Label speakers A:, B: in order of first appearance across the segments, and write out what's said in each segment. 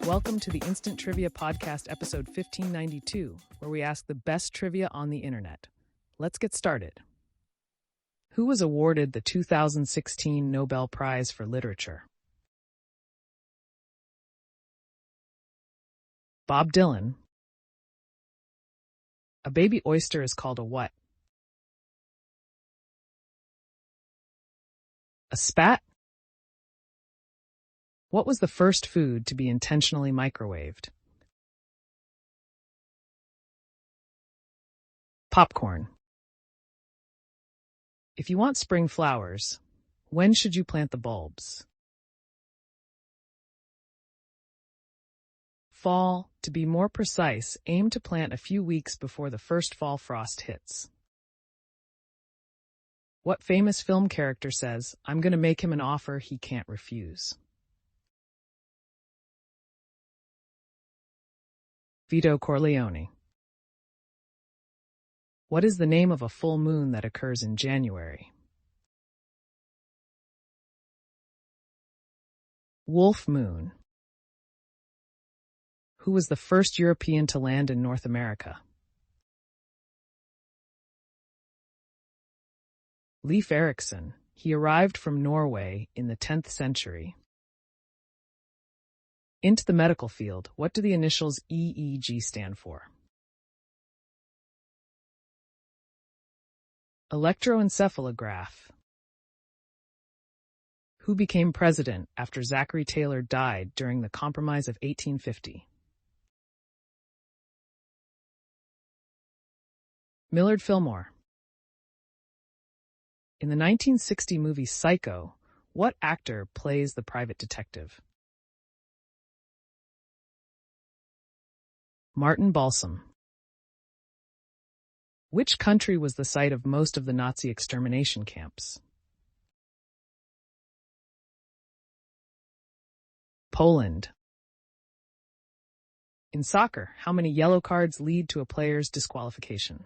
A: Welcome to the Instant Trivia Podcast, episode 1592, where we ask the best trivia on the internet. Let's get started. Who was awarded the 2016 Nobel Prize for Literature? Bob Dylan. A baby oyster is called a what? A spat? What was the first food to be intentionally microwaved? Popcorn. If you want spring flowers, when should you plant the bulbs? Fall. To be more precise, aim to plant a few weeks before the first fall frost hits. What famous film character says, "I'm going to make him an offer he can't refuse"? Vito Corleone. What is the name of a full moon that occurs in January? Wolf moon. Who was the first European to land in North America? Leif Erikson. He arrived from Norway in the 10th century. Into the medical field, what do the initials EEG stand for? Electroencephalograph. Who became president after Zachary Taylor died during the Compromise of 1850? Millard Fillmore. In the 1960 movie Psycho, what actor plays the private detective? Martin Balsam. Which country was the site of most of the Nazi extermination camps? Poland. In soccer, how many yellow cards lead to a player's disqualification?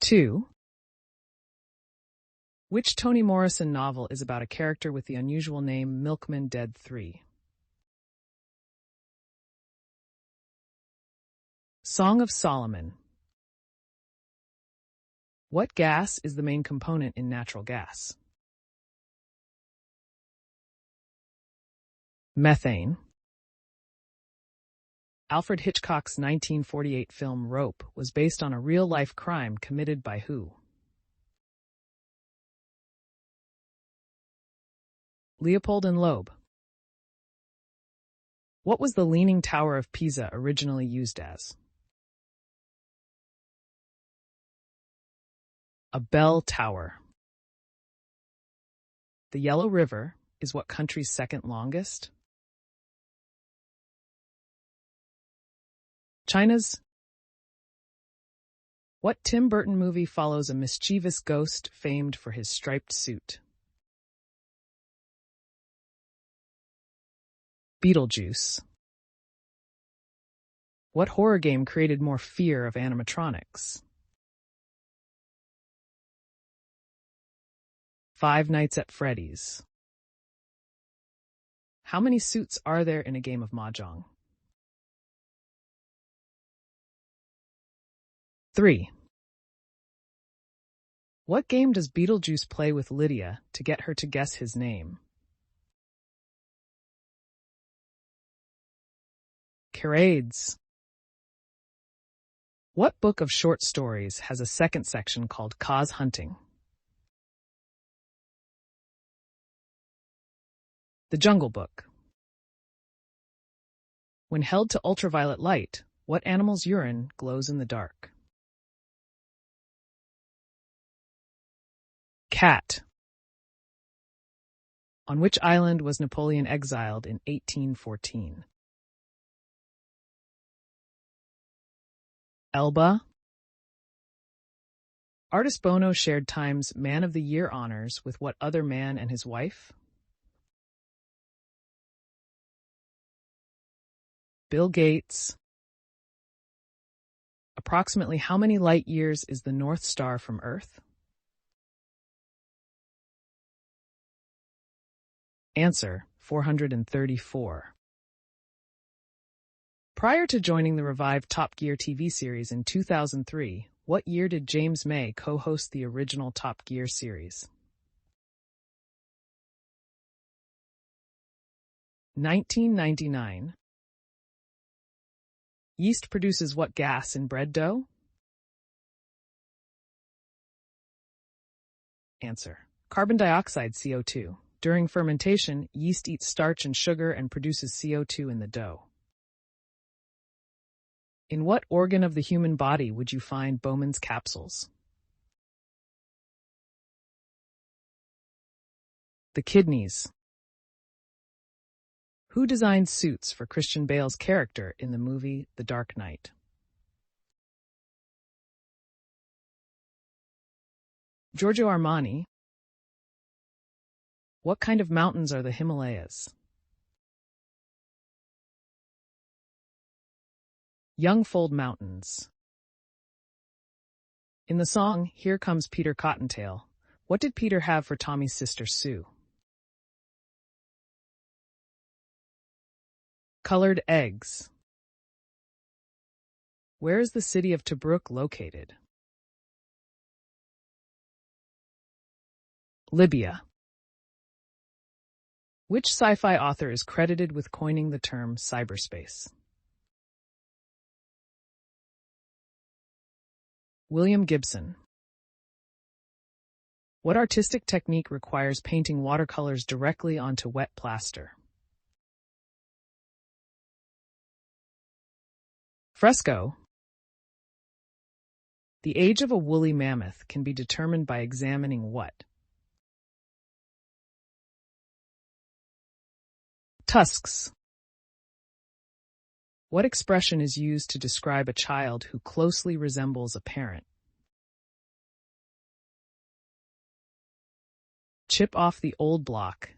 A: 2. Which Toni Morrison novel is about a character with the unusual name Milkman Dead 3? Song of Solomon. What gas is the main component in natural gas? Methane. Alfred Hitchcock's 1948 film Rope was based on a real-life crime committed by who? Leopold and Loeb. What was the Leaning Tower of Pisa originally used as? A bell tower. The Yellow River is what country's second longest? China's. What Tim Burton movie follows a mischievous ghost famed for his striped suit? Beetlejuice. What horror game created more fear of animatronics? Five Nights at Freddy's. How many suits are there in a game of Mahjong? 3. What game does Beetlejuice play with Lydia to get her to guess his name? Charades. What book of short stories has a second section called Cause Hunting? The Jungle Book. When held to ultraviolet light, what animal's urine glows in the dark? Cat. On which island was Napoleon exiled in 1814? Elba. Artist Bono shared Time's Man of the Year honors with what other man and his wife? Bill Gates. Approximately how many light years is the North Star from Earth? Answer: 434. Prior to joining the revived Top Gear TV series in 2003, what year did James May co-host the original Top Gear series? 1999. Yeast produces what gas in bread dough? Answer: carbon dioxide, CO2. During fermentation, yeast eats starch and sugar and produces CO2 in the dough. In what organ of the human body would you find Bowman's capsules? The kidneys. Who designed suits for Christian Bale's character in the movie The Dark Knight? Giorgio Armani. What kind of mountains are the Himalayas? Youngfold Mountains. In the song Here Comes Peter Cottontail, what did Peter have for Tommy's sister Sue? Colored eggs. Where is the city of Tobruk located? Libya. Which sci-fi author is credited with coining the term cyberspace? William Gibson. What artistic technique requires painting watercolors directly onto wet plaster? Fresco. The age of a woolly mammoth can be determined by examining what? Tusks. What expression is used to describe a child who closely resembles a parent? Chip off the old block.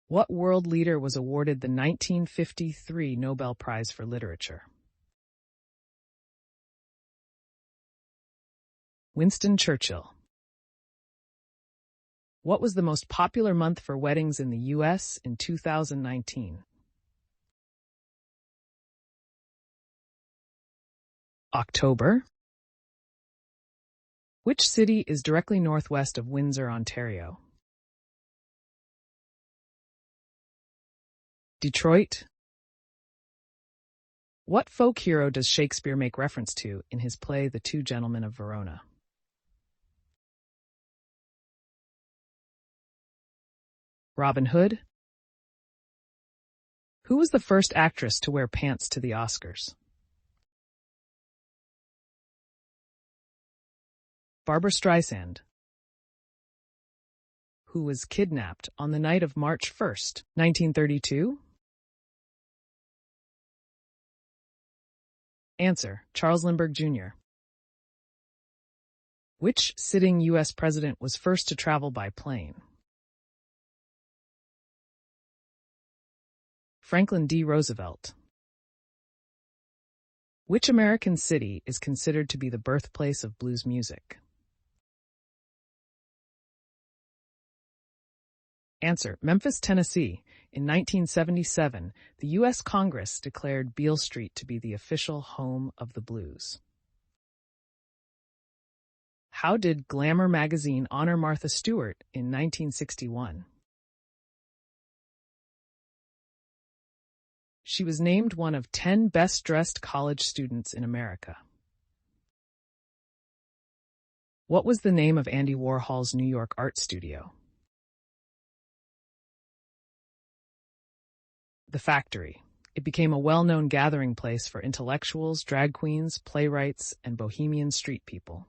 A: What world leader was awarded the 1953 Nobel Prize for Literature? Winston Churchill. What was the most popular month for weddings in the U.S. in 2019? October. Which city is directly northwest of Windsor, Ontario? Detroit. What folk hero does Shakespeare make reference to in his play The Two Gentlemen of Verona? Robin Hood. Who was the first actress to wear pants to the Oscars? Barbra Streisand. Who was kidnapped on the night of March 1st, 1932? Answer: Charles Lindbergh Jr. Which sitting U.S. president was first to travel by plane? Franklin D. Roosevelt. Which American city is considered to be the birthplace of blues music? Answer: Memphis, Tennessee. In 1977, the U.S. Congress declared Beale Street to be the official home of the blues. How did Glamour magazine honor Martha Stewart in 1961? She was named one of 10 best-dressed college students in America. What was the name of Andy Warhol's New York art studio? The Factory. It became a well-known gathering place for intellectuals, drag queens, playwrights, and bohemian street people.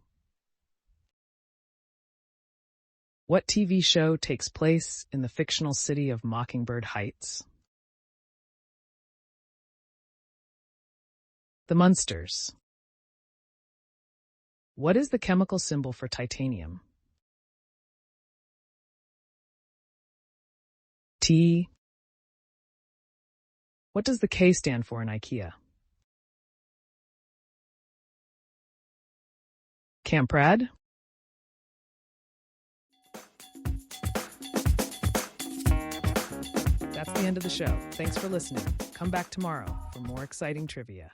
A: What TV show takes place in the fictional city of Mockingbird Heights? The Munsters. What is the chemical symbol for titanium? T. What does the K stand for in IKEA? Camprad? That's the end of the show. Thanks for listening. Come back tomorrow for more exciting trivia.